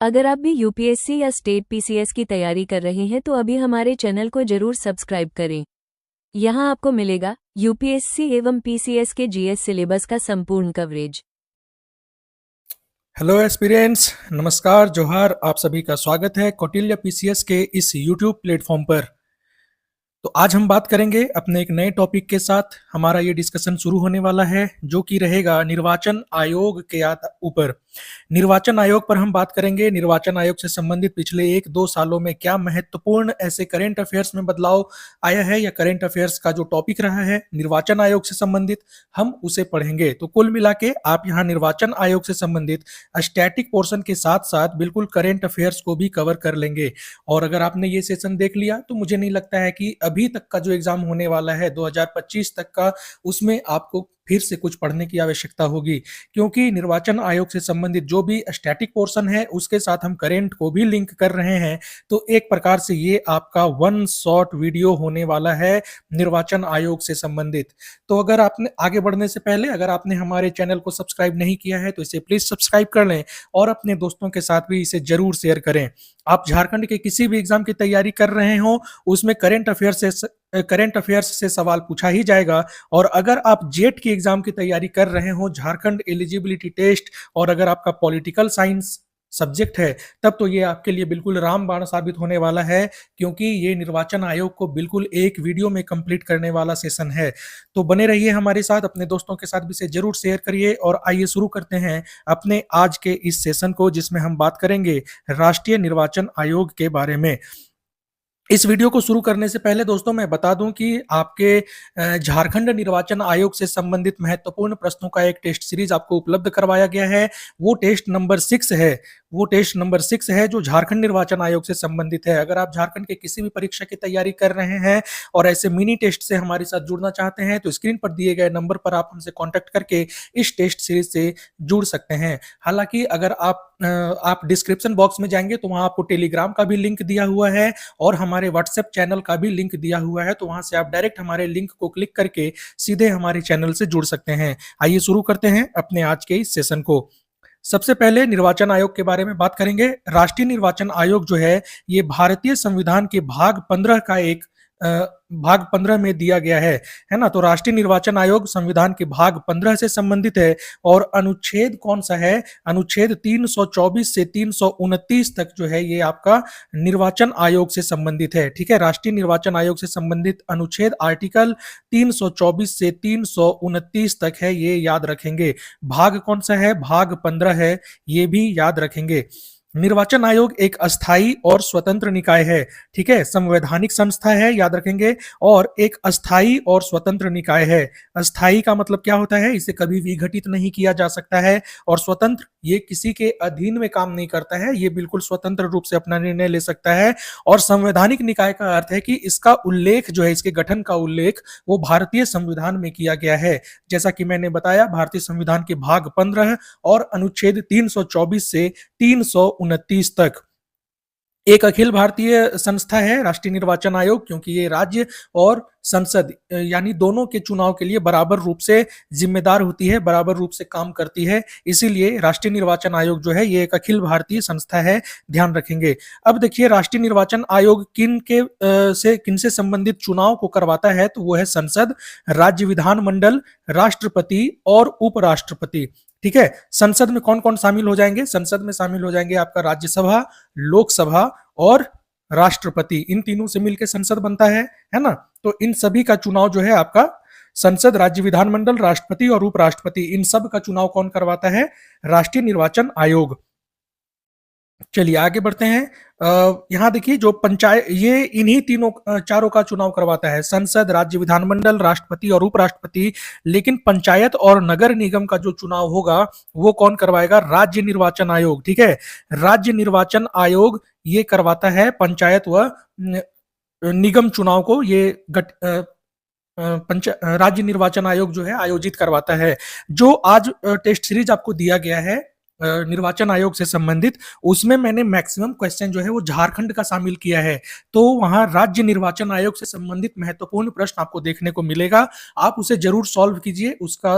अगर आप भी यूपीएससी या स्टेट पीसीएस की तैयारी कर रहे हैं तो अभी हमारे चैनल को जरूर सब्सक्राइब करें। यहाँ आपको मिलेगा यूपीएससी एवं पीसीएस के जीएस सिलेबस का संपूर्ण कवरेज। हेलो एस्पिरेंट्स, नमस्कार, जोहार। आप सभी का स्वागत है कौटिल्य पीसीएस के इस यूट्यूब प्लेटफॉर्म पर। तो आज हम बात करेंगे अपने एक नए टॉपिक के साथ। हमारा ये डिस्कशन शुरू होने वाला है जो कि रहेगा निर्वाचन आयोग के ऊपर। निर्वाचन आयोग पर हम बात करेंगे। निर्वाचन आयोग से संबंधित पिछले 1-2 सालों में क्या महत्वपूर्ण ऐसे करंट अफेयर्स में बदलाव आया है या करंट अफेयर्स का जो टॉपिक रहा है निर्वाचन आयोग से संबंधित, हम उसे पढ़ेंगे। तो कुल मिला के आप यहाँ निर्वाचन आयोग से संबंधित स्टैटिक पोर्शन के साथ साथ बिल्कुल करंट अफेयर्स को भी कवर कर लेंगे। और अगर आपने ये सेशन देख लिया तो मुझे नहीं लगता है कि अभी तक का जो एग्जाम होने वाला है 2025 तक का, उसमें आपको फिर से कुछ पढ़ने की आवश्यकता होगी, क्योंकि निर्वाचन आयोग से संबंधित जो भी स्टैटिक पोर्शन है उसके साथ हम करंट को भी लिंक कर रहे हैं। तो एक प्रकार से ये आपका वन शॉट वीडियो होने वाला है निर्वाचन आयोग से संबंधित। तो अगर आपने आगे बढ़ने से पहले अगर आपने हमारे चैनल को सब्सक्राइब नहीं किया है तो इसे प्लीज सब्सक्राइब कर लें और अपने दोस्तों के साथ भी इसे जरूर शेयर करें। आप झारखंड के किसी भी एग्जाम की तैयारी कर रहे हो उसमें करंट अफेयर्स से सवाल पूछा ही जाएगा। और अगर आप जेट की एग्जाम की तैयारी कर रहे हो, झारखंड एलिजिबिलिटी टेस्ट, और अगर आपका पॉलिटिकल साइंस सब्जेक्ट है, तब तो ये आपके लिए बिल्कुल रामबाण साबित होने वाला है, क्योंकि ये निर्वाचन आयोग को बिल्कुल एक वीडियो में कंप्लीट करने वाला सेशन है। तो बने रहिए हमारे साथ, अपने दोस्तों के साथ भी इसे जरूर शेयर करिए। और आइए शुरू करते हैं अपने आज के इस सेशन को, जिसमें हम बात करेंगे राष्ट्रीय निर्वाचन आयोग के बारे में। इस वीडियो को शुरू करने से पहले दोस्तों मैं बता दूं कि आपके झारखंड निर्वाचन आयोग से संबंधित महत्वपूर्ण प्रश्नों का एक टेस्ट सीरीज आपको उपलब्ध करवाया गया है। वो टेस्ट नंबर 6 है। वो टेस्ट नंबर 6 है जो झारखंड निर्वाचन आयोग से संबंधित है। अगर आप झारखंड के किसी भी परीक्षा की तैयारी कर रहे हैं और ऐसे मिनी टेस्ट से हमारे साथ जुड़ना चाहते हैं तो स्क्रीन पर दिए गए नंबर पर आप हमसे कॉन्टेक्ट करके इस टेस्ट सीरीज से जुड़ सकते हैं। हालांकि अगर आप डिस्क्रिप्शन बॉक्स में जाएंगे तो वहां आपको टेलीग्राम का भी लिंक दिया हुआ है और हमारे व्हाट्सएप चैनल का भी लिंक दिया हुआ है, तो वहां से आप डायरेक्ट हमारे लिंक को क्लिक करके सीधे हमारे चैनल से जुड़ सकते हैं। आइए शुरू करते हैं अपने आज के इस सेशन को। सबसे पहले निर्वाचन आयोग के बारे में बात करेंगे। राष्ट्रीय निर्वाचन आयोग जो है ये भारतीय संविधान के भाग 15 का एक भाग 15 में दिया गया है ना। तो राष्ट्रीय निर्वाचन आयोग संविधान के भाग 15 से संबंधित है। और अनुच्छेद कौन सा है? अनुच्छेद 324 से 329 तक जो है ये आपका निर्वाचन आयोग से संबंधित है। ठीक है, राष्ट्रीय निर्वाचन आयोग से संबंधित अनुच्छेद आर्टिकल 324 से 329 तक है, ये याद रखेंगे। भाग कौन सा है? भाग 15 है, ये भी याद रखेंगे। निर्वाचन आयोग एक अस्थाई और स्वतंत्र निकाय है। ठीक है, संवैधानिक संस्था है, याद रखेंगे। और एक अस्थाई और स्वतंत्र निकाय है। अस्थाई का मतलब क्या होता है? इसे कभी विघटित नहीं किया जा सकता है। और स्वतंत्र, ये किसी के अधीन में काम नहीं करता है, ये बिल्कुल स्वतंत्र रूप से अपना निर्णय ले सकता है। और संवैधानिक निकाय का अर्थ है कि इसका उल्लेख जो है, इसके गठन का उल्लेख वो भारतीय संविधान में किया गया है। जैसा कि मैंने बताया, भारतीय संविधान के भाग 15 और अनुच्छेद 324 से 329 तक। एक अखिल भारतीय संस्था है राष्ट्रीय निर्वाचन आयोग, क्योंकि ये राज्य और संसद यानी दोनों के चुनाव के लिए बराबर रूप से जिम्मेदार होती है, बराबर रूप से काम करती है। इसीलिए राष्ट्रीय निर्वाचन आयोग जो है ये एक अखिल भारतीय संस्था है, ध्यान रखेंगे। अब देखिए, राष्ट्रीय निर्वाचन आयोग किन से संबंधित चुनाव को करवाता है? तो वो है संसद, राज्य विधानमंडल, राष्ट्रपति और उपराष्ट्रपति। ठीक है, संसद में कौन कौन शामिल हो जाएंगे? संसद में शामिल हो जाएंगे आपका राज्यसभा, लोकसभा और राष्ट्रपति। इन तीनों से मिलकर संसद बनता है ना। तो इन सभी का चुनाव जो है आपका संसद, राज्य विधानमंडल, राष्ट्रपति और उपराष्ट्रपति, इन सब का चुनाव कौन करवाता है? राष्ट्रीय निर्वाचन आयोग। चलिए आगे बढ़ते हैं। यहाँ देखिए, जो पंचायत, ये इन्हीं चारों का चुनाव करवाता है, संसद, राज्य विधानमंडल, राष्ट्रपति और उपराष्ट्रपति। लेकिन पंचायत और नगर निगम का जो चुनाव होगा वो कौन करवाएगा? राज्य निर्वाचन आयोग। ठीक है, राज्य निर्वाचन आयोग ये करवाता है पंचायत व निगम चुनाव को। ये राज्य निर्वाचन आयोग जो है आयोजित करवाता है। जो आज टेस्ट सीरीज आपको दिया गया है निर्वाचन आयोग से संबंधित, उसमें मैंने मैक्सिमम क्वेश्चन जो है वो झारखंड का शामिल किया है। तो वहां राज्य निर्वाचन आयोग से संबंधित महत्वपूर्ण प्रश्न आपको देखने को मिलेगा। आप उसे जरूर सॉल्व कीजिए। उसका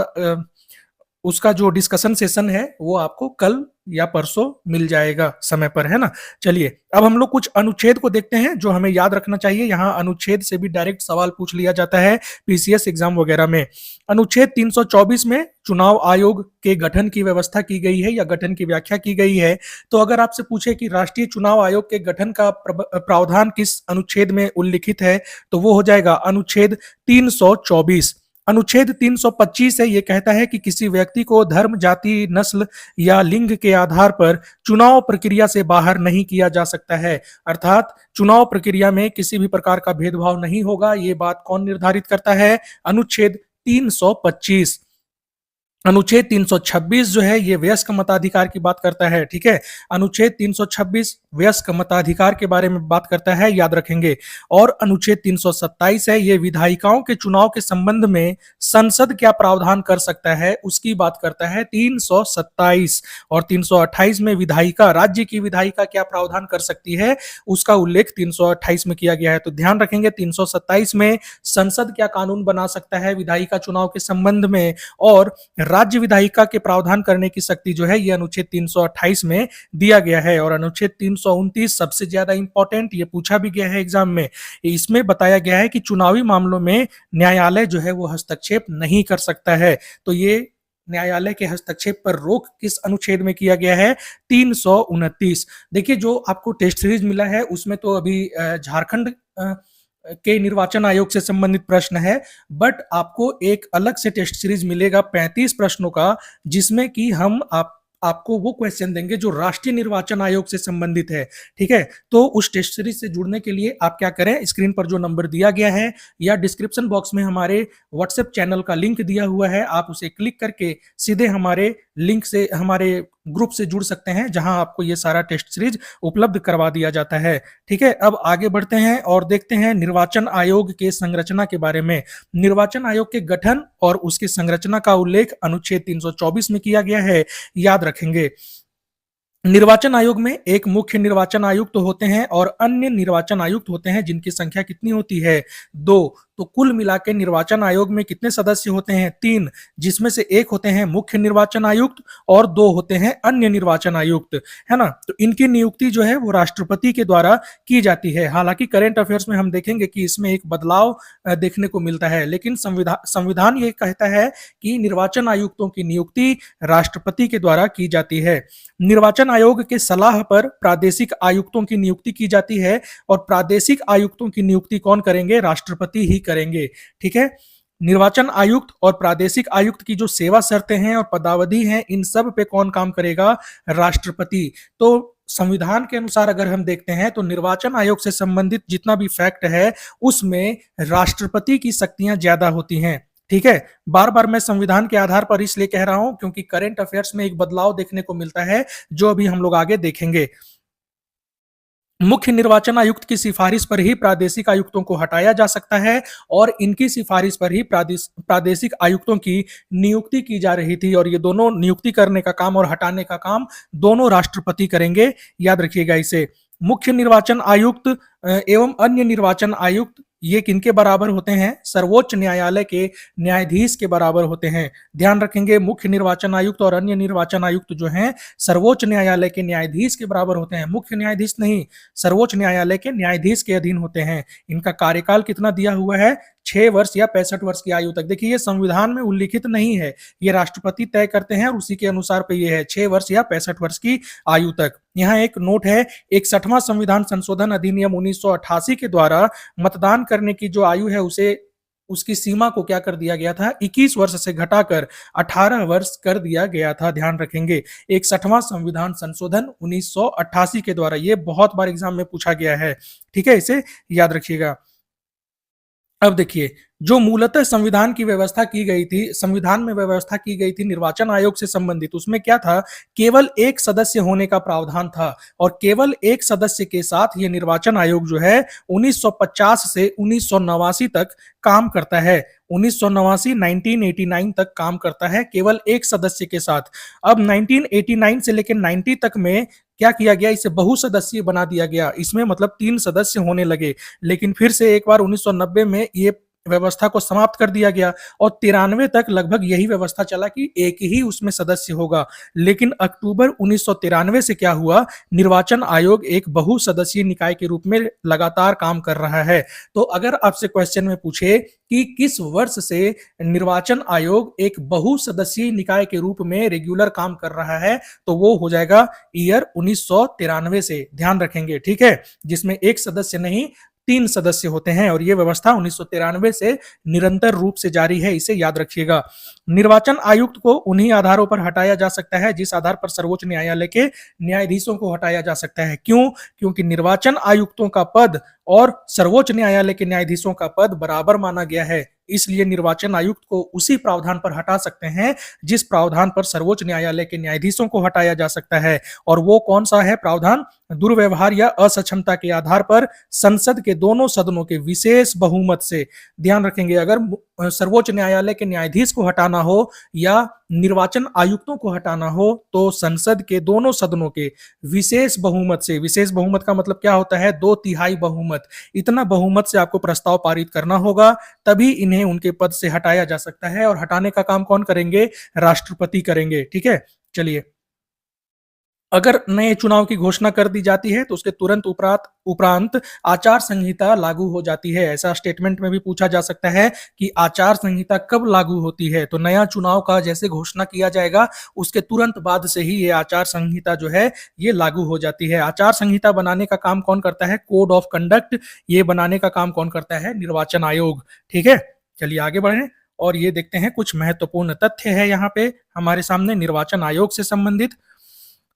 उसका जो डिस्कशन सेशन है वो आपको कल या परसों मिल जाएगा समय पर, है ना। चलिए अब हम लोग कुछ अनुच्छेद को देखते हैं जो हमें याद रखना चाहिए। यहाँ अनुच्छेद से भी डायरेक्ट सवाल पूछ लिया जाता है पीसीएस एग्जाम वगैरह में। अनुच्छेद 324 में चुनाव आयोग के गठन की व्यवस्था की गई है या गठन की व्याख्या की गई है। तो अगर आपसे पूछे कि राष्ट्रीय चुनाव आयोग के गठन का प्रावधान किस अनुच्छेद में उल्लिखित है, तो वो हो जाएगा अनुच्छेद 324। अनुच्छेद 325 है, ये कहता है कि किसी व्यक्ति को धर्म, जाति, नस्ल या लिंग के आधार पर चुनाव प्रक्रिया से बाहर नहीं किया जा सकता है। अर्थात चुनाव प्रक्रिया में किसी भी प्रकार का भेदभाव नहीं होगा। ये बात कौन निर्धारित करता है? अनुच्छेद 325। अनुच्छेद 326 जो है ये वयस्क मताधिकार की बात करता है, ठीक है। अनुच्छेद 326 वयस्क मताधिकार के बारे में बात करता है, याद रखेंगे। और अनुच्छेद 327 है, ये विधायिकाओं के चुनाव के संबंध में संसद क्या प्रावधान कर सकता है उसकी बात करता है 327। और 328 में विधायिका, राज्य की विधायिका क्या प्रावधान कर सकती है उसका उल्लेख 328 में किया गया है। तो ध्यान रखेंगे 327 में संसद क्या कानून बना सकता है विधायिका चुनाव के संबंध में, और राज्य विधायिका के प्रावधान करने की शक्ति जो है ये अनुच्छेद 328 में दिया गया है। और अनुच्छेद 329 सबसे ज्यादा इंपॉर्टेंट, ये पूछा भी गया है एग्जाम में। इसमें बताया गया है कि चुनावी मामलों में न्यायालय जो है वो हस्तक्षेप नहीं कर सकता है। तो ये न्यायालय के हस्तक्षेप पर रोक किस अनुच्छेद में किया गया है? 329। देखिए जो आपको टेस्ट सीरीज मिला है उसमें तो अभी झारखंड के निर्वाचन आयोग से संबंधित प्रश्न है, बट आपको एक अलग से टेस्ट सीरीज मिलेगा 35 प्रश्नों का, जिसमें कि हम आपको वो क्वेश्चन देंगे जो राष्ट्रीय निर्वाचन आयोग से संबंधित है, ठीक है। तो उस टेस्ट सीरीज से जुड़ने के लिए आप क्या करें, स्क्रीन पर जो नंबर दिया गया है या डिस्क्रिप्शन बॉक्स में हमारे व्हाट्सएप चैनल का लिंक दिया हुआ है, आप उसे क्लिक करके सीधे हमारे लिंक से, हमारे ग्रुप से जुड़ सकते हैं, जहां आपको ये सारा टेस्ट सीरीज उपलब्ध करवा दिया जाता है, ठीक है। अब आगे बढ़ते हैं और देखते हैं निर्वाचन आयोग के संरचना के बारे में। निर्वाचन आयोग के गठन और उसकी संरचना का उल्लेख अनुच्छेद 324 में किया गया है, याद रखेंगे। निर्वाचन आयोग में एक मुख्य निर्वाचन आयुक्त होते हैं और अन्य निर्वाचन आयुक्त होते हैं, जिनकी संख्या कितनी होती है? 2। तो कुल मिला के निर्वाचन आयोग में कितने सदस्य होते हैं? 3, जिसमें से एक होते हैं मुख्य निर्वाचन आयुक्त और 2 होते हैं अन्य निर्वाचन आयुक्त, है ना। तो इनकी नियुक्ति जो है वो राष्ट्रपति के द्वारा की जाती है। हालांकि करंट अफेयर्स में हम देखेंगे कि इसमें एक बदलाव देखने को मिलता है, लेकिन संविधान ये कहता है कि निर्वाचन आयुक्तों की नियुक्ति राष्ट्रपति के द्वारा की जाती है। निर्वाचन आयोग के सलाह पर प्रादेशिक आयुक्तों की नियुक्ति की जाती है, और प्रादेशिक आयुक्तों की नियुक्ति कौन करेंगे? राष्ट्रपति ही करेंगे, ठीक है। निर्वाचन आयुक्त और प्रादेशिक आयुक्त की जो सेवा शर्तें हैं और पदावधि हैं, इन सब पे कौन काम करेगा? राष्ट्रपति। तो संविधान के अनुसार अगर हम देखते हैं तो निर्वाचन आयोग से संबंधित जितना भी फैक्ट है उसमें राष्ट्रपति की शक्तियां ज्यादा होती हैं, ठीक है। बार बार मैं संविधान के आधार पर इसलिए कह रहा हूं क्योंकि करंट अफेयर्स में एक बदलाव देखने को मिलता है जो अभी हम लोग आगे देखेंगे। मुख्य निर्वाचन आयुक्त की सिफारिश पर ही प्रादेशिक आयुक्तों को हटाया जा सकता है, और इनकी सिफारिश पर ही प्रादेशिक आयुक्तों की नियुक्ति की जा रही थी, और ये दोनों नियुक्ति करने का काम और हटाने का काम दोनों राष्ट्रपति करेंगे, याद रखिएगा इसे। मुख्य निर्वाचन आयुक्त एवं अन्य निर्वाचन आयुक्त ये किनके बराबर होते हैं? सर्वोच्च न्यायालय के न्यायाधीश के बराबर होते हैं। ध्यान रखेंगे मुख्य निर्वाचन आयुक्त और अन्य निर्वाचन आयुक्त जो हैं सर्वोच्च न्यायालय के न्यायाधीश के बराबर होते हैं। मुख्य न्यायाधीश नहीं, सर्वोच्च न्यायालय के न्यायाधीश के अधीन होते हैं। इनका कार्यकाल कितना दिया हुआ है? 6 वर्ष या 65 वर्ष की आयु तक। देखिए ये संविधान में उल्लिखित नहीं है, ये राष्ट्रपति तय करते हैं और उसी के अनुसार पे ये है 6 वर्ष या 65 वर्ष की आयु तक। यहाँ एक नोट है, 61वां संविधान संशोधन अधिनियम 1988 के द्वारा मतदान करने की जो आयु है उसे, उसकी सीमा को क्या कर दिया गया था? 21 वर्ष से घटाकर 18 वर्ष कर दिया गया था। ध्यान रखेंगे 61वां संविधान संशोधन 1988 के द्वारा। ये बहुत बार एग्जाम में पूछा गया है, ठीक है, इसे याद रखिएगा। अब देखिए जो मूलतः संविधान की व्यवस्था की गई थी, संविधान में व्यवस्था की गई थी निर्वाचन आयोग से संबंधित, उसमें क्या था? केवल एक सदस्य होने का प्रावधान था, और केवल एक सदस्य के साथ ये निर्वाचन आयोग जो है 1950 से 1989 तक काम करता है। 1989 1989 तक काम करता है केवल एक सदस्य के साथ। अब 1989 से लेकर 90 तक में क्या किया गया? इसे बहुसदस्यीय बना दिया गया। इसमें मतलब 3 सदस्य होने लगे, लेकिन फिर से एक बार 1990 में ये व्यवस्था को समाप्त कर दिया गया और 93 तक लगभग यही व्यवस्था चला कि एक ही उसमें सदस्य होगा। लेकिन अक्टूबर 1993 से क्या हुआ, निर्वाचन आयोग एक बहुसदस्यीय निकाय के रूप में लगातार काम कर रहा है। तो अगर आपसे क्वेश्चन में पूछे कि किस वर्ष से निर्वाचन आयोग एक बहुसदस्यीय निकाय के रूप में रेगुलर काम कर रहा है, तो वो हो जाएगा ईयर 1993 से। ध्यान रखेंगे, ठीक है, जिसमें एक सदस्य नहीं 3 सदस्य होते हैं और यह व्यवस्था 1993 से निरंतर रूप से जारी है, इसे याद रखिएगा। निर्वाचन आयुक्त को उन्हीं आधारों पर हटाया जा सकता है जिस आधार पर सर्वोच्च न्यायालय के न्यायाधीशों को हटाया जा सकता है। क्यों? क्योंकि निर्वाचन आयुक्तों का पद और सर्वोच्च न्यायालय के न्यायाधीशों का पद बराबर माना गया है, इसलिए निर्वाचन आयुक्त को उसी प्रावधान पर हटा सकते हैं जिस प्रावधान पर सर्वोच्च न्यायालय के न्यायाधीशों को हटाया जा सकता है। और वो कौन सा है प्रावधान? दुर्व्यवहार या असक्षमता के आधार पर संसद के दोनों सदनों के विशेष बहुमत से। ध्यान रखेंगे, अगर सर्वोच्च न्यायालय के न्यायाधीश को हटाना हो या निर्वाचन आयुक्तों को हटाना हो तो संसद के दोनों सदनों के विशेष बहुमत से। विशेष बहुमत का मतलब क्या होता है? 2/3 बहुमत। इतना बहुमत से आपको प्रस्ताव पारित करना होगा, तभी इन्हें उनके पद से हटाया जा सकता है। और हटाने का काम कौन करेंगे? राष्ट्रपति करेंगे। ठीक है, चलिए, अगर नए चुनाव की घोषणा कर दी जाती है तो उसके तुरंत उपरांत आचार संहिता लागू हो जाती है। ऐसा स्टेटमेंट में भी पूछा जा सकता है कि आचार संहिता कब लागू होती है, तो नया चुनाव का जैसे घोषणा किया जाएगा उसके तुरंत बाद से ही ये आचार संहिता जो है ये लागू हो जाती है। आचार संहिता बनाने का काम कौन करता है? Code of conduct. ये बनाने का काम कौन करता है? निर्वाचन आयोग। ठीक है, चलिए आगे बढ़ें और ये देखते हैं कुछ महत्वपूर्ण तथ्य है यहाँ पे हमारे सामने निर्वाचन आयोग से संबंधित।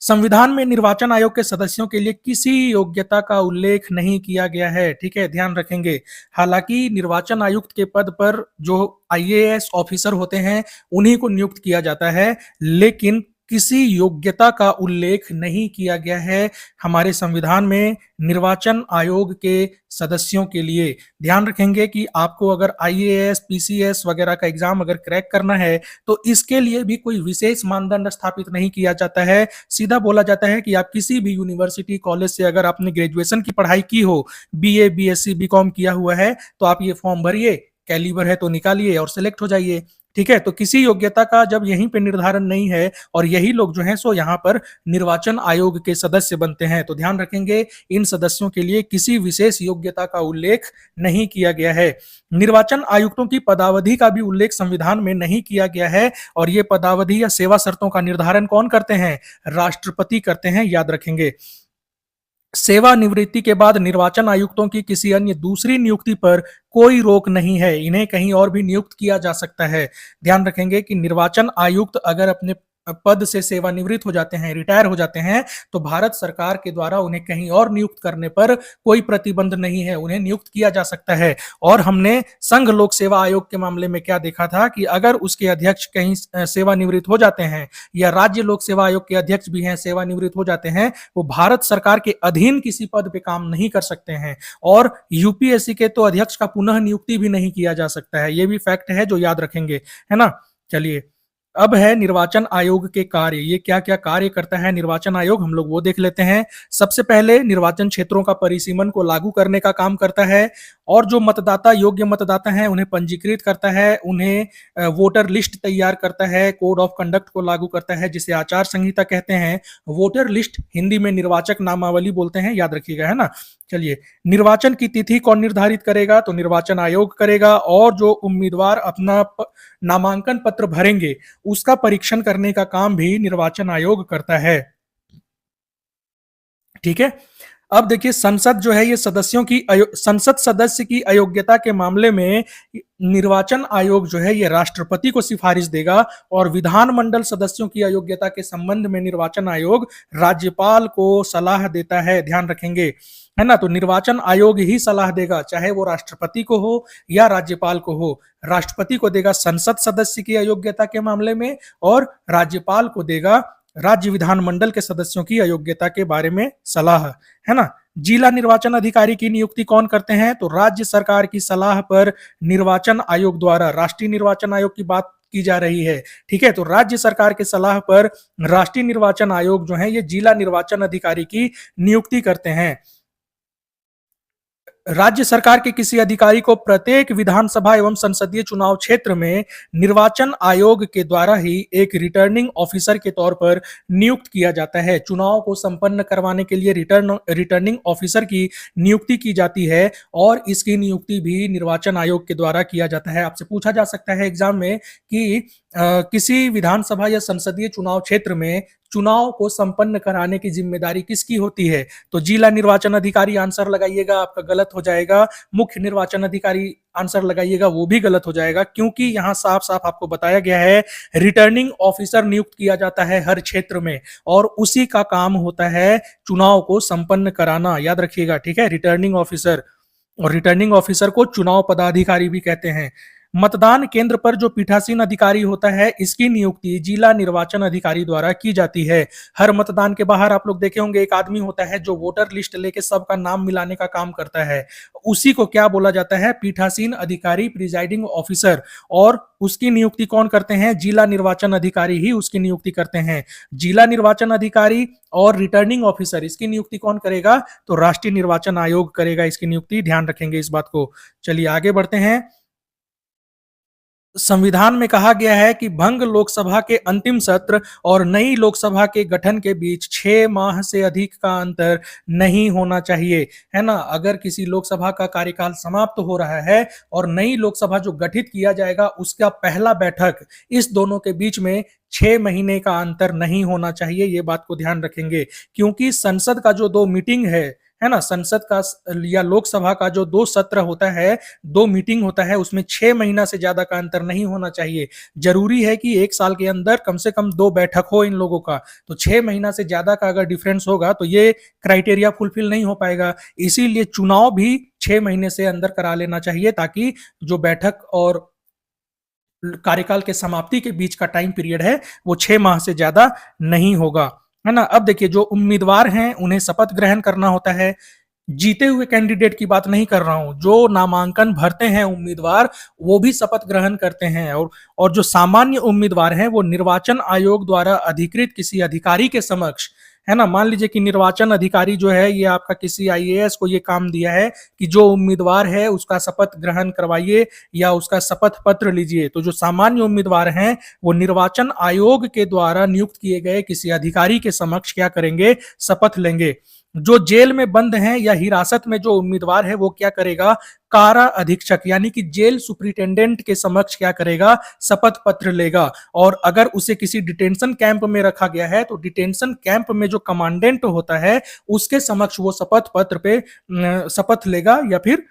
संविधान में निर्वाचन आयोग के सदस्यों के लिए किसी योग्यता का उल्लेख नहीं किया गया है। ठीक है, ध्यान रखेंगे। हालांकि निर्वाचन आयुक्त के पद पर जो आईएएस ऑफिसर होते हैं उन्हीं को नियुक्त किया जाता है, लेकिन किसी योग्यता का उल्लेख नहीं किया गया है हमारे संविधान में निर्वाचन आयोग के सदस्यों के लिए। ध्यान रखेंगे कि आपको अगर आईएएस, पीसीएस वगैरह का एग्जाम अगर क्रैक करना है तो इसके लिए भी कोई विशेष मानदंड स्थापित नहीं किया जाता है। सीधा बोला जाता है कि आप किसी भी यूनिवर्सिटी, कॉलेज से अगर आपने ग्रेजुएशन की पढ़ाई की हो, बीए, बीएससी, बीकॉम किया हुआ है, तो आप ये फॉर्म भरिए, कैलिबर है तो निकालिए और सिलेक्ट हो जाइए। ठीक है, तो किसी योग्यता का जब यहीं पे निर्धारण नहीं है और यही लोग जो हैं सो यहाँ पर निर्वाचन आयोग के सदस्य बनते हैं, तो ध्यान रखेंगे इन सदस्यों के लिए किसी विशेष योग्यता का उल्लेख नहीं किया गया है। निर्वाचन आयुक्तों की पदावधि का भी उल्लेख संविधान में नहीं किया गया है और ये पदावधि या सेवा शर्तों का निर्धारण कौन करते हैं? राष्ट्रपति करते हैं, याद रखेंगे। सेवानिवृत्ति के बाद निर्वाचन आयुक्तों की किसी अन्य दूसरी नियुक्ति पर कोई रोक नहीं है, इन्हें कहीं और भी नियुक्त किया जा सकता है। ध्यान रखेंगे कि निर्वाचन आयुक्त अगर अपने पद से सेवानिवृत्त हो जाते हैं, रिटायर हो जाते हैं, तो भारत सरकार के द्वारा उन्हें कहीं और नियुक्त करने पर कोई प्रतिबंध नहीं है, उन्हें नियुक्त किया जा सकता है। और हमने संघ लोक सेवा आयोग के मामले में क्या देखा था कि अगर उसके अध्यक्ष कहीं सेवानिवृत्त हो जाते हैं या राज्य लोक सेवा आयोग के अध्यक्ष भी हैं सेवानिवृत्त हो जाते हैं, वो भारत सरकार के अधीन किसी पद पे काम नहीं कर सकते हैं। और यूपीएससी के तो अध्यक्ष का पुनः नियुक्ति भी नहीं किया जा सकता है, ये भी फैक्ट है जो याद रखेंगे, है ना। चलिए, अब है निर्वाचन आयोग के कार्य। ये क्या क्या कार्य करता है निर्वाचन आयोग, हम लोग वो देख लेते हैं। सबसे पहले निर्वाचन क्षेत्रों का परिसीमन को लागू करने का काम करता है और जो मतदाता योग्य मतदाता हैं उन्हें पंजीकृत करता है, उन्हें वोटर लिस्ट तैयार करता है, कोड ऑफ कंडक्ट को लागू करता है जिसे आचार संहिता कहते हैं। वोटर लिस्ट हिंदी में निर्वाचक नामावली बोलते हैं, याद रखिएगा, है ना। चलिए, निर्वाचन की तिथि कौन निर्धारित करेगा? तो निर्वाचन आयोग करेगा। और जो उम्मीदवार अपना नामांकन पत्र भरेंगे उसका परीक्षण करने का काम भी निर्वाचन आयोग करता है। ठीक है, अब देखिए संसद जो है ये सदस्यों की संसद सदस्य की अयोग्यता के मामले में निर्वाचन आयोग जो है ये राष्ट्रपति को सिफारिश देगा और विधानमंडल सदस्यों की अयोग्यता के संबंध में निर्वाचन आयोग राज्यपाल को सलाह देता है। ध्यान रखेंगे, है ना। तो निर्वाचन आयोग ही सलाह देगा, चाहे वो राष्ट्रपति को हो या राज्यपाल को हो। राष्ट्रपति को देगा संसद सदस्य की अयोग्यता के मामले में और राज्यपाल को देगा राज्य विधानमंडल के सदस्यों की अयोग्यता के बारे में सलाह, है ना। जिला निर्वाचन अधिकारी की नियुक्ति कौन करते हैं? तो राज्य सरकार की सलाह पर निर्वाचन आयोग द्वारा, राष्ट्रीय निर्वाचन आयोग की बात की जा रही है, ठीक है। तो राज्य सरकार के सलाह पर राष्ट्रीय निर्वाचन आयोग जो है ये जिला निर्वाचन अधिकारी की नियुक्ति करते हैं। राज्य सरकार के किसी अधिकारी को प्रत्येक विधानसभा एवं संसदीय चुनाव क्षेत्र में निर्वाचन आयोग के द्वारा ही एक रिटर्निंग ऑफिसर के तौर पर नियुक्त किया जाता है। चुनाव को संपन्न करवाने के लिए रिटर्निंग ऑफिसर की नियुक्ति की जाती है और इसकी नियुक्ति भी निर्वाचन आयोग के द्वारा किया जाता है। आपसे पूछा जा सकता है एग्जाम में कि किसी विधानसभा या संसदीय चुनाव क्षेत्र में चुनाव को संपन्न कराने की जिम्मेदारी किसकी होती है? तो जिला निर्वाचन अधिकारी आंसर लगाइएगा, आपका गलत हो जाएगा। मुख्य निर्वाचन अधिकारी आंसर लगाइएगा, वो भी गलत हो जाएगा, क्योंकि यहां साफ साफ आपको बताया गया है रिटर्निंग ऑफिसर नियुक्त किया जाता है हर क्षेत्र में और उसी का काम होता है चुनाव को संपन्न कराना। याद रखिएगा, ठीक है, रिटर्निंग ऑफिसर। और रिटर्निंग ऑफिसर को चुनाव पदाधिकारी भी कहते हैं। मतदान केंद्र पर जो पीठासीन अधिकारी होता है, इसकी नियुक्ति जिला निर्वाचन अधिकारी द्वारा की जाती है। हर मतदान के बाहर आप लोग देखे होंगे एक आदमी होता है जो वोटर लिस्ट लेके सबका नाम मिलाने का काम करता है। उसी को क्या बोला जाता है? पीठासीन अधिकारी, प्रिजाइडिंग ऑफिसर। और उसकी नियुक्ति कौन करते हैं? जिला निर्वाचन अधिकारी ही उसकी नियुक्ति करते हैं। जिला निर्वाचन अधिकारी और रिटर्निंग ऑफिसर, इसकी नियुक्ति कौन करेगा? तो राष्ट्रीय निर्वाचन आयोग करेगा इसकी नियुक्ति। ध्यान रखेंगे इस बात को। चलिए आगे बढ़ते हैं। संविधान में कहा गया है कि भंग लोकसभा के अंतिम सत्र और नई लोकसभा के गठन के बीच 6 माह से अधिक का अंतर नहीं होना चाहिए, है ना। अगर किसी लोकसभा का कार्यकाल समाप्त हो रहा है और नई लोकसभा जो गठित किया जाएगा उसका पहला बैठक, इस दोनों के बीच में 6 महीने का अंतर नहीं होना चाहिए। ये बात को ध्यान रखेंगे, क्योंकि संसद का जो 2 मीटिंग है ना, संसद का या लोकसभा का जो 2 सत्र होता है, 2 मीटिंग होता है, उसमें 6 महीना से ज्यादा का अंतर नहीं होना चाहिए। जरूरी है कि 1 साल के अंदर कम से कम 2 बैठक हो इन लोगों का। तो 6 महीना से ज्यादा का अगर डिफरेंस होगा तो ये क्राइटेरिया फुलफिल नहीं हो पाएगा। इसीलिए चुनाव भी 6 महीने से अंदर करा लेना चाहिए, ताकि जो बैठक और कार्यकाल के समाप्ति के बीच का टाइम पीरियड है वो 6 माह से ज्यादा नहीं होगा, है ना। अब देखिए, जो उम्मीदवार हैं उन्हें शपथ ग्रहण करना होता है। जीते हुए कैंडिडेट की बात नहीं कर रहा हूं, जो नामांकन भरते हैं उम्मीदवार वो भी शपथ ग्रहण करते हैं। और जो सामान्य उम्मीदवार हैं वो निर्वाचन आयोग द्वारा अधिकृत किसी अधिकारी के समक्ष, है ना। मान लीजिए कि निर्वाचन अधिकारी जो है ये आपका किसी आईएएस को ये काम दिया है कि जो उम्मीदवार है उसका शपथ ग्रहण करवाइए या उसका शपथ पत्र लीजिए। तो जो सामान्य उम्मीदवार हैं वो निर्वाचन आयोग के द्वारा नियुक्त किए गए किसी अधिकारी के समक्ष क्या करेंगे? शपथ लेंगे। जो जेल में बंद हैं या हिरासत में जो उम्मीदवार है वो क्या करेगा? कारा अधीक्षक यानी कि जेल सुप्रिंटेंडेंट के समक्ष क्या करेगा? शपथ पत्र लेगा। और अगर उसे किसी डिटेंशन कैंप में रखा गया है तो डिटेंशन कैंप में जो कमांडेंट होता है उसके समक्ष वो शपथ पत्र पे शपथ लेगा या फिर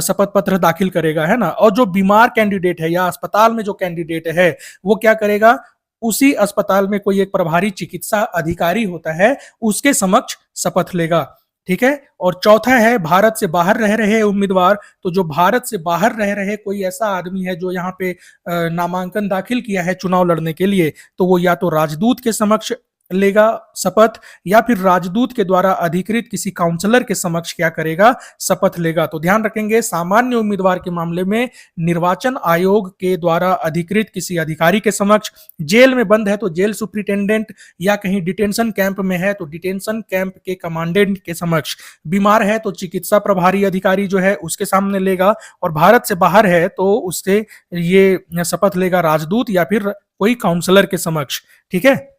शपथ पत्र दाखिल करेगा, है ना। और जो बीमार कैंडिडेट है या अस्पताल में जो कैंडिडेट है वो क्या करेगा? उसी अस्पताल में कोई एक प्रभारी चिकित्सा अधिकारी होता है उसके समक्ष शपथ लेगा, ठीक है। और चौथा है भारत से बाहर रह रहे उम्मीदवार। तो जो भारत से बाहर रह रहे कोई ऐसा आदमी है जो यहाँ पे नामांकन दाखिल किया है चुनाव लड़ने के लिए, तो वो या तो राजदूत के समक्ष लेगा शपथ या फिर राजदूत के द्वारा अधिकृत किसी काउंसलर के समक्ष क्या करेगा? शपथ लेगा। तो ध्यान रखेंगे, सामान्य उम्मीदवार के मामले में निर्वाचन आयोग के द्वारा अधिकृत किसी अधिकारी के समक्ष, जेल में बंद है तो जेल सुप्रिंटेंडेंट या कहीं डिटेंशन कैंप में है तो डिटेंशन कैंप के कमांडेंट के समक्ष, बीमार है तो चिकित्सा प्रभारी अधिकारी जो है उसके सामने लेगा, और भारत से बाहर है तो उससे ये शपथ लेगा राजदूत या फिर कोई काउंसलर के समक्ष, ठीक है।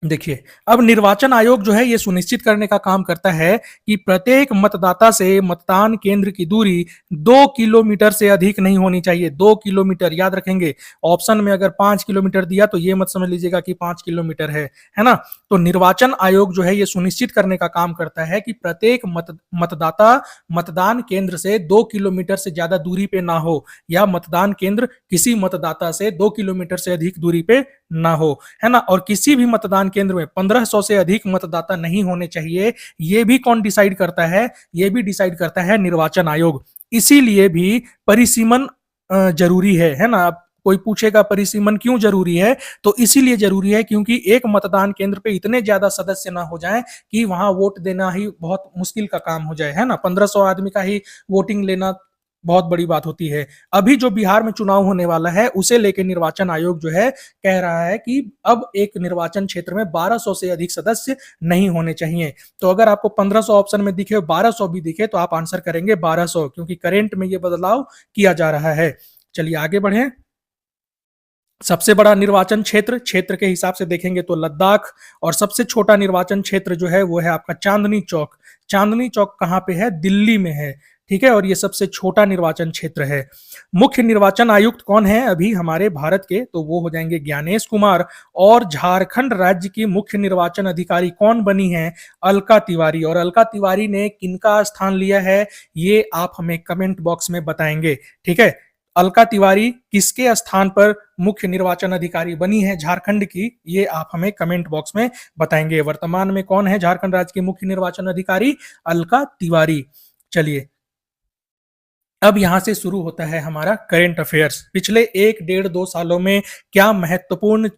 देखिए, अब निर्वाचन आयोग जो है ये सुनिश्चित करने का काम करता है कि प्रत्येक मतदाता से मतदान केंद्र की दूरी 2 किलोमीटर से अधिक नहीं होनी चाहिए। 2 किलोमीटर, याद रखेंगे। ऑप्शन में अगर 5 किलोमीटर दिया तो ये मत समझ लीजिएगा कि 5 किलोमीटर है ना। तो निर्वाचन आयोग जो है ये सुनिश्चित करने का काम करता है कि प्रत्येक मतदाता मतदान केंद्र से 2 किलोमीटर से ज्यादा दूरी पे ना हो, या मतदान केंद्र किसी मतदाता से 2 किलोमीटर से अधिक दूरी पे ना हो, है ना। और किसी भी मतदान केंद्र में 1500 से अधिक मतदाता नहीं होने चाहिए। ये भी कौन डिसाइड करता है? ये भी डिसाइड करता है निर्वाचन आयोग। इसीलिए भी परिसीमन जरूरी है ना। कोई पूछेगा परिसीमन क्यों जरूरी है? तो इसीलिए जरूरी है क्योंकि एक मतदान केंद्र पे इतने ज्यादा सदस्य ना हो जाएं कि वहां वोट देना ही बहुत मुश्किल का काम हो जाए, है ना। 1500 आदमी का ही वोटिंग लेना बहुत बड़ी बात होती है। अभी जो बिहार में चुनाव होने वाला है उसे लेके निर्वाचन आयोग जो है कह रहा है कि अब एक निर्वाचन क्षेत्र में 1200 से अधिक सदस्य नहीं होने चाहिए। तो अगर आपको 1500 ऑप्शन में दिखे, 1200 भी दिखे, तो आप आंसर करेंगे 1200, क्योंकि करंट में ये बदलाव किया जा रहा है। चलिए आगे बढ़ें। सबसे बड़ा निर्वाचन क्षेत्र के हिसाब से देखेंगे तो लद्दाख, और सबसे छोटा निर्वाचन क्षेत्र जो है वो है आपका चांदनी चौक। चांदनी चौक कहाँ पे है? दिल्ली में है, ठीक है, और ये सबसे छोटा निर्वाचन क्षेत्र है। मुख्य निर्वाचन आयुक्त कौन है अभी हमारे भारत के? तो वो हो जाएंगे ज्ञानेश कुमार। और झारखंड राज्य की मुख्य निर्वाचन अधिकारी कौन बनी है? अलका तिवारी। और अलका तिवारी ने किनका स्थान लिया है ये आप हमें कमेंट बॉक्स में बताएंगे, ठीक है। अलका तिवारी किसके स्थान पर मुख्य निर्वाचन अधिकारी बनी है झारखंड की, ये आप हमें कमेंट बॉक्स में बताएंगे। वर्तमान में कौन है झारखंड राज्य की मुख्य निर्वाचन अधिकारी? अलका तिवारी। चलिए अब यहां से शुरू होता है हमारा करंट अफेयर्स। पिछले 1 डेढ़ 2 सालों में क्या महत्वपूर्ण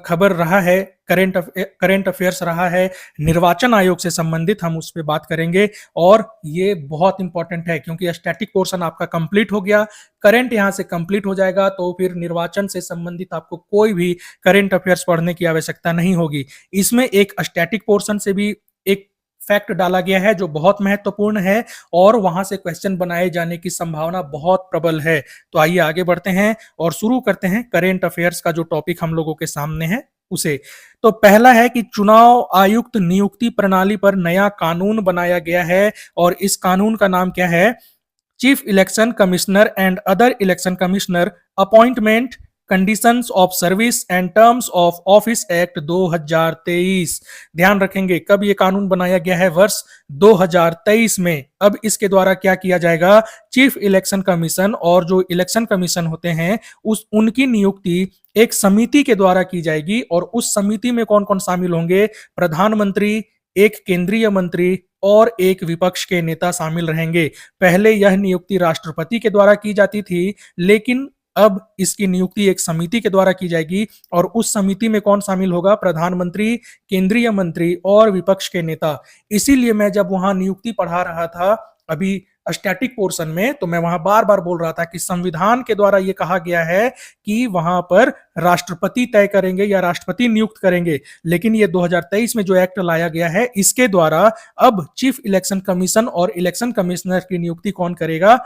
खबर रहा है, करंट अफेयर्स रहा है निर्वाचन आयोग से संबंधित, हम उस पर बात करेंगे। और ये बहुत इंपॉर्टेंट है क्योंकि स्टैटिक पोर्शन आपका कंप्लीट हो गया, करंट यहां से कंप्लीट हो जाएगा, तो फिर निर्वाचन से संबंधित आपको कोई भी करंट अफेयर्स पढ़ने की आवश्यकता नहीं होगी। इसमें एक स्टैटिक पोर्शन से भी एक फैक्ट डाला गया है जो बहुत महत्वपूर्ण है और वहां से क्वेश्चन बनाए जाने की संभावना बहुत प्रबल है। तो आइए आगे बढ़ते हैं और शुरू करते हैं करंट अफेयर्स का जो टॉपिक हम लोगों के सामने है उसे। तो पहला है कि चुनाव आयुक्त नियुक्ति प्रणाली पर नया कानून बनाया गया है और इस कानून का नाम क्या है? Chief election commissioner and other election commissioner appointment conditions of service and terms of office act 2023। ध्यान रखेंगे कब ये कानून बनाया गया है? वर्ष 2023 में। अब इसके द्वारा क्या किया जाएगा? चीफ इलेक्शन कमीशन और जो इलेक्शन कमीशन होते हैं उनकी नियुक्ति एक समिति के द्वारा की जाएगी और उस समिति में कौन कौन शामिल होंगे? प्रधानमंत्री, एक केंद्रीय मंत्री और एक विपक्ष के नेता शामिल रहेंगे। पहले यह नियुक्ति राष्ट्रपति के द्वारा की जाती थी, लेकिन अब इसकी नियुक्ति एक समिति के द्वारा की जाएगी और उस समिति में कौन शामिल होगा? प्रधानमंत्री, केंद्रीय मंत्री और विपक्ष के नेता। इसीलिए मैं जब वहां नियुक्ति पढ़ा रहा था अभी स्टैटिक पोर्शन में, तो मैं वहां बार बार बोल रहा था कि संविधान के द्वारा यह कहा गया है कि वहां पर राष्ट्रपति तय करेंगे या राष्ट्रपति नियुक्त करेंगे, लेकिन ये 2023 में जो एक्ट लाया गया है इसके द्वारा अब चीफ इलेक्शन कमीशन और इलेक्शन कमिश्नर की नियुक्ति कौन करेगा?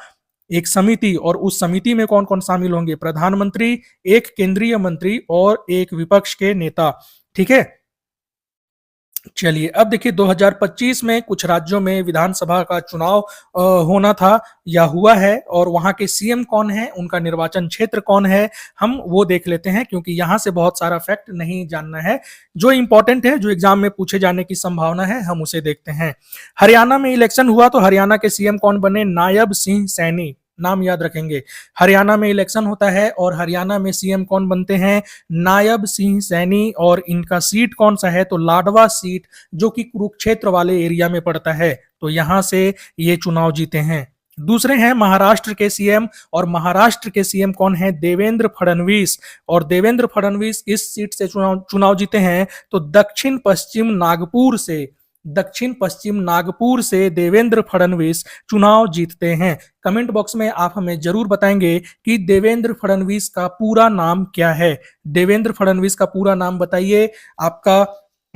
एक समिति। और उस समिति में कौन कौन शामिल होंगे? प्रधानमंत्री, एक केंद्रीय मंत्री और एक विपक्ष के नेता, ठीक है। चलिए अब देखिए 2025 में कुछ राज्यों में विधानसभा का चुनाव होना था या हुआ है और वहां के सीएम कौन है, उनका निर्वाचन क्षेत्र कौन है, हम वो देख लेते हैं क्योंकि यहां से बहुत सारा फैक्ट नहीं जानना है। जो इंपॉर्टेंट है, जो एग्जाम में पूछे जाने की संभावना है, हम उसे देखते हैं। हरियाणा में इलेक्शन हुआ तो हरियाणा के सीएम कौन बने? नायब सिंह सैनी। नाम याद रखेंगे। हरियाणा में इलेक्शन होता है और हरियाणा में सीएम कौन बनते हैं? नायब सिंह सैनी। और इनका सीट कौन सा है? तो लाडवा सीट, जो कि कुरुक्षेत्र वाले एरिया में पड़ता है। तो यहां से ये चुनाव जीते हैं। दूसरे हैं महाराष्ट्र के सीएम और महाराष्ट्र के सीएम कौन है? देवेंद्र फडणवीस। और देवेंद्र फडणवीस इस सीट से चुनाव जीते हैं। तो दक्षिण पश्चिम नागपुर से देवेंद्र फडणवीस चुनाव जीतते हैं। कमेंट बॉक्स में आप हमें जरूर बताएंगे कि देवेंद्र फडणवीस का पूरा नाम क्या है। देवेंद्र फडणवीस का पूरा नाम बताइए। आपका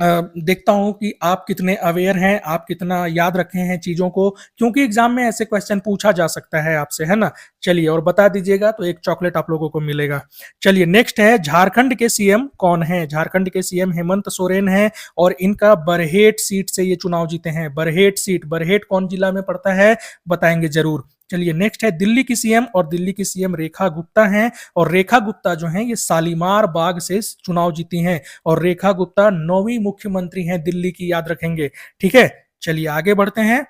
देखता हूं कि आप कितने अवेयर हैं, आप कितना याद रखे हैं चीजों को, क्योंकि एग्जाम में ऐसे क्वेश्चन पूछा जा सकता है आपसे, है ना। चलिए और बता दीजिएगा तो एक चॉकलेट आप लोगों को मिलेगा। चलिए नेक्स्ट है झारखंड के सीएम कौन है? झारखंड के सीएम हेमंत सोरेन है और इनका बरहेट सीट से ये चुनाव जीते हैं। बरहेट सीट, बरहेट कौन जिला में पड़ता है? बताएंगे जरूर। चलिए नेक्स्ट है दिल्ली की सीएम और दिल्ली की सीएम रेखा गुप्ता हैं और रेखा गुप्ता जो हैं ये शालीमार बाग से चुनाव जीती हैं और रेखा गुप्ता 9वीं मुख्यमंत्री हैं दिल्ली की, याद रखेंगे, ठीक है। चलिए आगे बढ़ते हैं।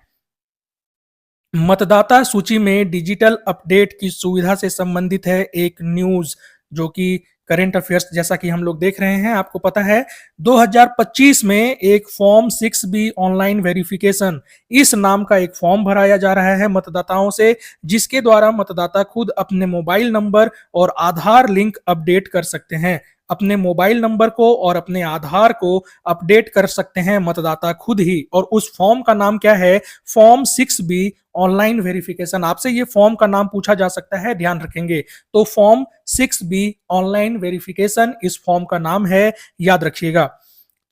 मतदाता सूची में डिजिटल अपडेट की सुविधा से संबंधित है एक न्यूज जो कि करंट अफेयर्स जैसा कि हम लोग देख रहे हैं। आपको पता है 2025 में एक फॉर्म 6B ऑनलाइन वेरिफिकेशन, इस नाम का एक फॉर्म भराया जा रहा है मतदाताओं से, जिसके द्वारा मतदाता खुद अपने मोबाइल नंबर और आधार लिंक अपडेट कर सकते हैं। अपने मोबाइल नंबर को और अपने आधार को अपडेट कर सकते हैं मतदाता खुद ही, और उस फॉर्म का नाम क्या है? Form 6B online verification. आपसे ये फॉर्म का नाम पूछा जा सकता है, ध्यान रखेंगे। तो फॉर्म 6B ऑनलाइन वेरिफिकेशन इस फॉर्म का नाम है, याद रखिएगा।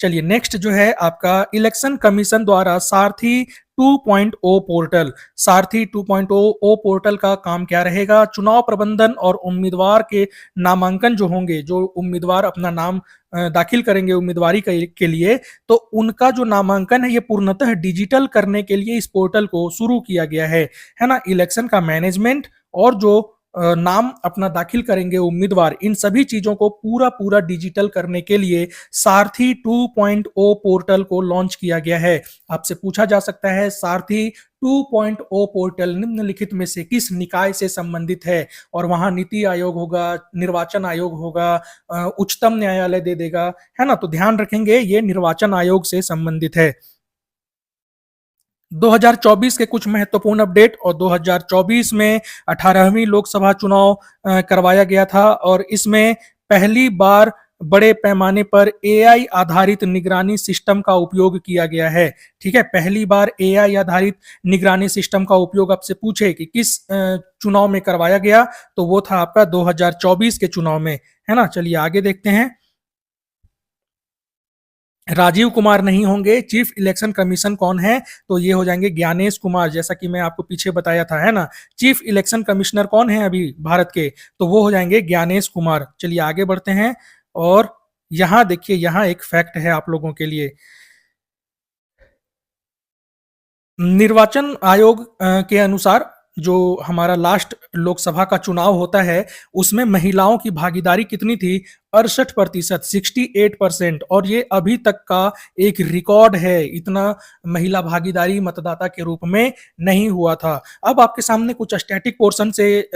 चलिए नेक्स्ट जो है आपका इलेक्शन कमीशन द्वारा सारथी 2.0 पोर्टल। सारथी 2.0 पोर्टल का काम क्या रहेगा? चुनाव प्रबंधन और उम्मीदवार के नामांकन जो होंगे, जो उम्मीदवार अपना नाम दाखिल करेंगे उम्मीदवारी के लिए, तो उनका जो नामांकन है ये पूर्णतः डिजिटल करने के लिए इस पोर्टल को शुरू किया गया है ना। इलेक्शन का मैनेजमेंट और जो नाम अपना दाखिल करेंगे उम्मीदवार, इन सभी चीजों को पूरा डिजिटल करने के लिए सारथी 2.0 पोर्टल को लॉन्च किया गया है। आपसे पूछा जा सकता है सारथी 2.0 पोर्टल निम्नलिखित में से किस निकाय से संबंधित है? और वहां नीति आयोग होगा, निर्वाचन आयोग होगा, उच्चतम न्यायालय दे देगा, है ना। तो ध्यान रखेंगे ये निर्वाचन आयोग से संबंधित है। 2024 के कुछ महत्वपूर्ण अपडेट, और 2024 में 18वीं लोकसभा चुनाव करवाया गया था, और इसमें पहली बार बड़े पैमाने पर एआई आधारित निगरानी सिस्टम का उपयोग किया गया है। ठीक है, पहली बार एआई आधारित निगरानी सिस्टम का उपयोग आपसे पूछे कि किस चुनाव में करवाया गया, तो वो था आपका 2024 के चुनाव में, है ना। चलिए आगे देखते हैं। राजीव कुमार नहीं होंगे, चीफ इलेक्शन कमीशन कौन है? तो ये हो जाएंगे ज्ञानेश कुमार, जैसा कि मैं आपको पीछे बताया था, है ना। चीफ इलेक्शन कमिश्नर कौन है अभी भारत के? तो वो हो जाएंगे ज्ञानेश कुमार। चलिए आगे बढ़ते हैं, और यहां देखिए, यहां एक फैक्ट है आप लोगों के लिए। निर्वाचन आयोग के अनुसार जो हमारा लास्ट लोकसभा का चुनाव होता है, उसमें महिलाओं की भागीदारी कितनी थी? 68%, 68%। और ये अभी तक का एक रिकॉर्ड है, इतना महिला भागीदारी मतदाता के रूप में नहीं हुआ था। अब आपके सामने कुछ स्टैटिक पोर्शन से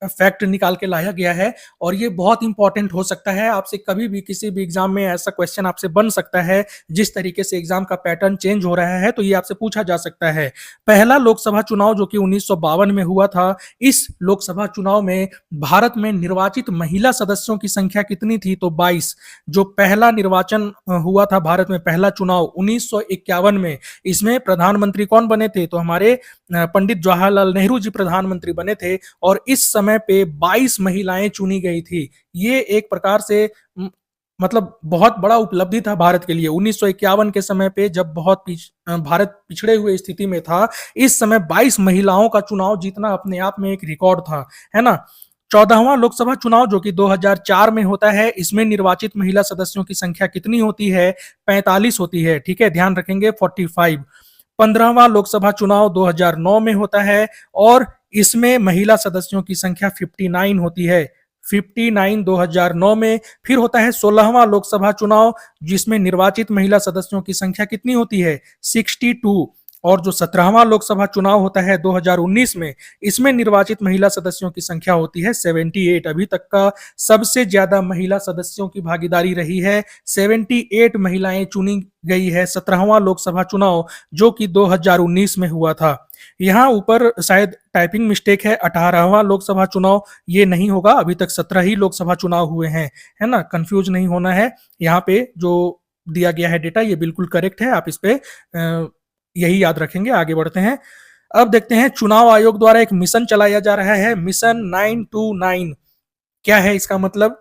फैक्ट निकाल के लाया गया है, और ये बहुत इंपॉर्टेंट हो सकता है। आपसे कभी भी किसी भी एग्जाम में ऐसा क्वेश्चन आपसे बन सकता है, जिस तरीके से एग्जाम का पैटर्न चेंज हो रहा है, तो ये आपसे पूछा जा सकता है। पहला लोकसभा चुनाव जो कि 1952 में हुआ था, इस लोकसभा चुनाव में भारत में निर्वाचित महिला सदस्यों की संख्या कितनी थी? तो 22। जो पहला निर्वाचन हुआ था भारत में, पहला चुनाव 1951 में, इसमें प्रधानमंत्री कौन बने थे? तो हमारे पंडित जवाहरलाल नेहरू जी प्रधानमंत्री बने थे, और इस समय पे 22 महिलाएं चुनी गई थी। ये एक प्रकार से मतलब बहुत बड़ा उपलब्धि था भारत के लिए। 1951 के समय पे, जब बहुत भारत पिछड़े हुए स्थिति में था, इस समय 22 महिलाओं का चुनाव जीतना अपने आप में एक रिकॉर्ड था, है ना। 14वां लोकसभा चुनाव जो कि 2004 में होता है, इसमें निर्वाचित महिला सदस्यों की संख्या कितनी होती है? 45 होती है। ठीक है, ध्यान रखेंगे 45। 15वां लोकसभा चुनाव 2009 में होता है, और इसमें महिला सदस्यों की संख्या 59 होती है। 59 2009 में। फिर होता है 16वां लोकसभा चुनाव, जिसमें निर्वाचित महिला सदस्यों की संख्या कितनी होती है? 62। और जो 17वां लोकसभा चुनाव होता है 2019 में, इसमें निर्वाचित महिला सदस्यों की संख्या होती है 78। अभी तक का सबसे ज्यादा महिला सदस्यों की भागीदारी रही है, 78 महिलाएं चुनी गई है 17वां लोकसभा चुनाव, जो कि 2019 में हुआ था। यहाँ ऊपर शायद टाइपिंग मिस्टेक है, 18वां लोकसभा चुनाव ये नहीं होगा, अभी तक 17 ही लोकसभा चुनाव हुए हैं, है ना। कंफ्यूज नहीं होना है, यहाँ पे जो दिया गया है डेटा ये बिल्कुल करेक्ट है, आप इस पे यही याद रखेंगे। आगे बढ़ते हैं, अब देखते हैं चुनाव आयोग द्वारा एक मिशन चलाया जा रहा है, मिशन 929। क्या है इसका मतलब?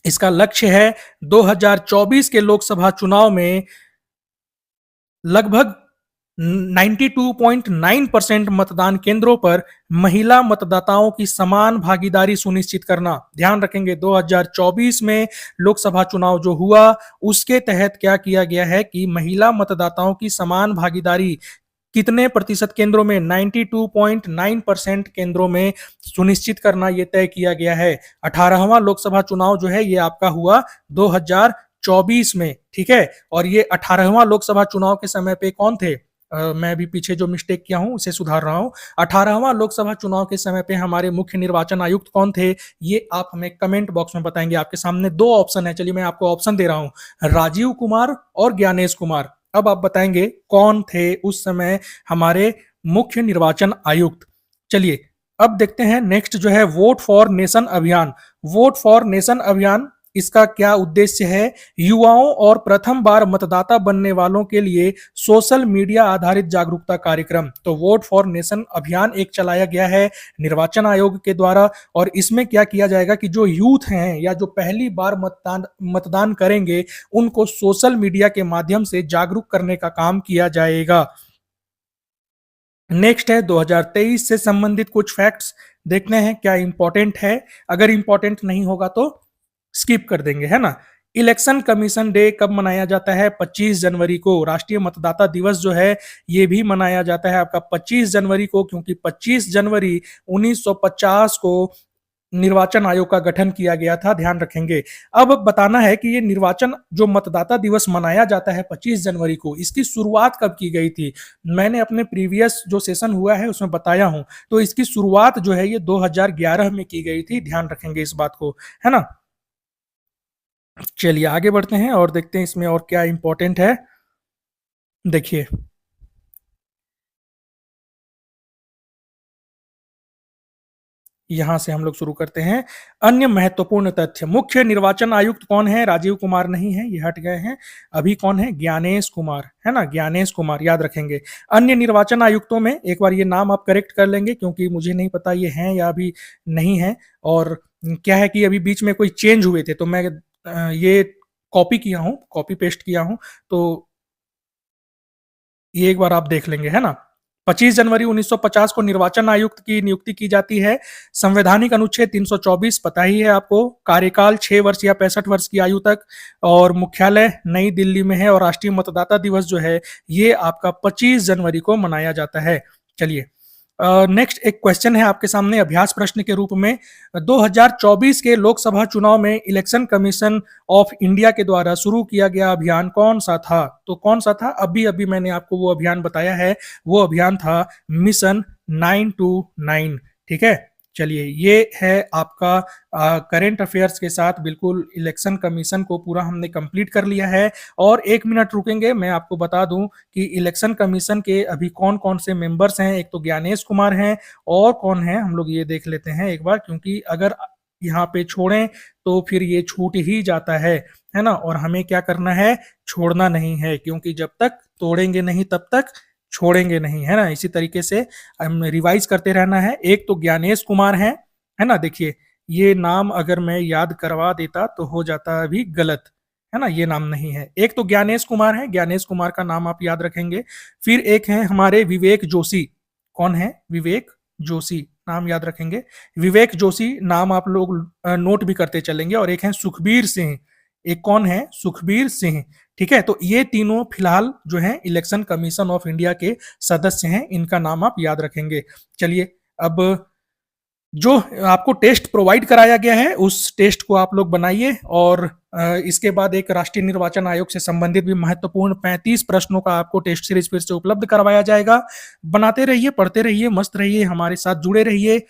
इसका लक्ष्य है 2024 के लोकसभा चुनाव में लगभग 92.9% मतदान केंद्रों पर महिला मतदाताओं की समान भागीदारी सुनिश्चित करना। ध्यान रखेंगे 2024 में लोकसभा चुनाव जो हुआ, उसके तहत क्या किया गया है कि महिला मतदाताओं की समान भागीदारी कितने प्रतिशत केंद्रों में? 92.9% केंद्रों में सुनिश्चित करना ये तय किया गया है। 18वां लोकसभा चुनाव जो है ये आपका हुआ 2024 में। ठीक है, और ये 18वां लोकसभा चुनाव के समय पे कौन थे? मैं भी पीछे जो मिस्टेक किया हूं उसे सुधार रहा हूं। 18वां लोकसभा चुनाव के समय पे हमारे मुख्य निर्वाचन आयुक्त कौन थे? ये आप हमें कमेंट बॉक्स में बताएंगे। आपके सामने दो ऑप्शन है, चलिए मैं आपको ऑप्शन दे रहा हूं, राजीव कुमार और ज्ञानेश कुमार। अब आप बताएंगे कौन थे उस समय हमारे मुख्य निर्वाचन आयुक्त। चलिए अब देखते हैं नेक्स्ट जो है वोट फॉर नेशन अभियान। वोट फॉर नेशन अभियान इसका क्या उद्देश्य है? युवाओं और प्रथम बार मतदाता बनने वालों के लिए सोशल मीडिया आधारित जागरूकता कार्यक्रम। तो वोट फॉर नेशन अभियान एक चलाया गया है निर्वाचन आयोग के द्वारा, और इसमें क्या किया जाएगा कि जो यूथ हैं या जो पहली बार मतदान करेंगे उनको सोशल मीडिया के माध्यम से जागरूक करने का काम किया जाएगा। नेक्स्ट है 2023 से संबंधित कुछ फैक्ट्स देखते हैं क्या इंपॉर्टेंट है। अगर इंपॉर्टेंट नहीं होगा तो स्किप कर देंगे, है ना। इलेक्शन कमीशन डे कब मनाया जाता है? 25 जनवरी को। राष्ट्रीय मतदाता दिवस जो है ये भी मनाया जाता है आपका 25 जनवरी को, क्योंकि 25 जनवरी 1950 को निर्वाचन आयोग का गठन किया गया था, ध्यान रखेंगे। अब बताना है कि ये निर्वाचन जो मतदाता दिवस मनाया जाता है 25 जनवरी को, इसकी शुरुआत कब की गई थी? मैंने अपने प्रीवियस जो सेशन हुआ है उसमें बताया हूं। तो इसकी शुरुआत जो है ये 2011 में की गई थी, ध्यान रखेंगे इस बात को, है ना। चलिए आगे बढ़ते हैं और देखते हैं इसमें और क्या इंपॉर्टेंट है। देखिए यहां से हम लोग शुरू करते हैं। अन्य महत्वपूर्ण तथ्य, मुख्य निर्वाचन आयुक्त कौन है? राजीव कुमार नहीं है, ये हट गए हैं। अभी कौन है? ज्ञानेश कुमार, है ना, ज्ञानेश कुमार, याद रखेंगे। अन्य निर्वाचन आयुक्तों में एक बार ये नाम आप करेक्ट कर लेंगे, क्योंकि मुझे नहीं पता ये हैं या अभी नहीं है। और क्या है कि अभी बीच में कोई चेंज हुए थे, तो मैं ये कॉपी किया हूं, कॉपी पेस्ट किया हूं, तो ये एक बार आप देख लेंगे, है ना। 25 जनवरी 1950 को निर्वाचन आयुक्त की नियुक्ति की जाती है। संवैधानिक अनुच्छेद 324 पता ही है आपको। कार्यकाल 6 वर्ष या 65 वर्ष की आयु तक, और मुख्यालय नई दिल्ली में है। और राष्ट्रीय मतदाता दिवस जो है ये आपका 25 जनवरी को मनाया जाता है। चलिए नेक्स्ट एक क्वेश्चन है आपके सामने अभ्यास प्रश्न के रूप में। 2024 के लोकसभा चुनाव में इलेक्शन कमीशन ऑफ इंडिया के द्वारा शुरू किया गया अभियान कौन सा था? तो कौन सा था? अभी अभी मैंने आपको वो अभियान बताया है, वो अभियान था मिशन 929। ठीक है, चलिए ये है आपका करंट अफेयर्स के साथ बिल्कुल इलेक्शन कमीशन को पूरा हमने कंप्लीट कर लिया है। और 1 मिनट रुकेंगे, मैं आपको बता दूं कि इलेक्शन कमीशन के अभी कौन कौन से मेंबर्स हैं। एक तो ज्ञानेश कुमार हैं, और कौन है हम लोग ये देख लेते हैं एक बार, क्योंकि अगर यहाँ पे छोड़ें तो फिर ये छूट ही जाता है ना। और हमें क्या करना है? छोड़ना नहीं है, क्योंकि जब तक तोड़ेंगे नहीं तब तक छोड़ेंगे नहीं, है ना। इसी तरीके से हम रिवाइज करते रहना है। एक तो ज्ञानेश कुमार है ना। देखिए ये नाम अगर मैं याद करवा देता तो हो जाता अभी गलत, है ना। ये नाम नहीं है। एक तो ज्ञानेश कुमार है, ज्ञानेश कुमार का नाम आप याद रखेंगे। फिर एक है हमारे विवेक जोशी। कौन है? विवेक जोशी, नाम याद रखेंगे। विवेक जोशी नाम आप लोग नोट भी करते चलेंगे। और एक है सुखबीर सिंह। एक कौन है? सुखबीर सिंह। ठीक है, तो ये तीनों फिलहाल जो हैं इलेक्शन कमीशन ऑफ इंडिया के सदस्य हैं, इनका नाम आप याद रखेंगे। चलिए अब जो आपको टेस्ट प्रोवाइड कराया गया है उस टेस्ट को आप लोग बनाइए। और इसके बाद एक राष्ट्रीय निर्वाचन आयोग से संबंधित भी महत्वपूर्ण 35 प्रश्नों का आपको टेस्ट सीरीज फिर से उपलब्ध करवाया जाएगा। बनाते रहिए, पढ़ते रहिए, मस्त रहिए, हमारे साथ जुड़े रहिए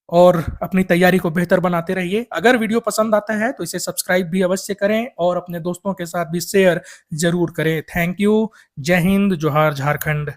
और अपनी तैयारी को बेहतर बनाते रहिए। अगर वीडियो पसंद आता है तो इसे सब्सक्राइब भी अवश्य करें और अपने दोस्तों के साथ भी शेयर जरूर करें। Thank you. जय हिंद, जोहार झारखंड।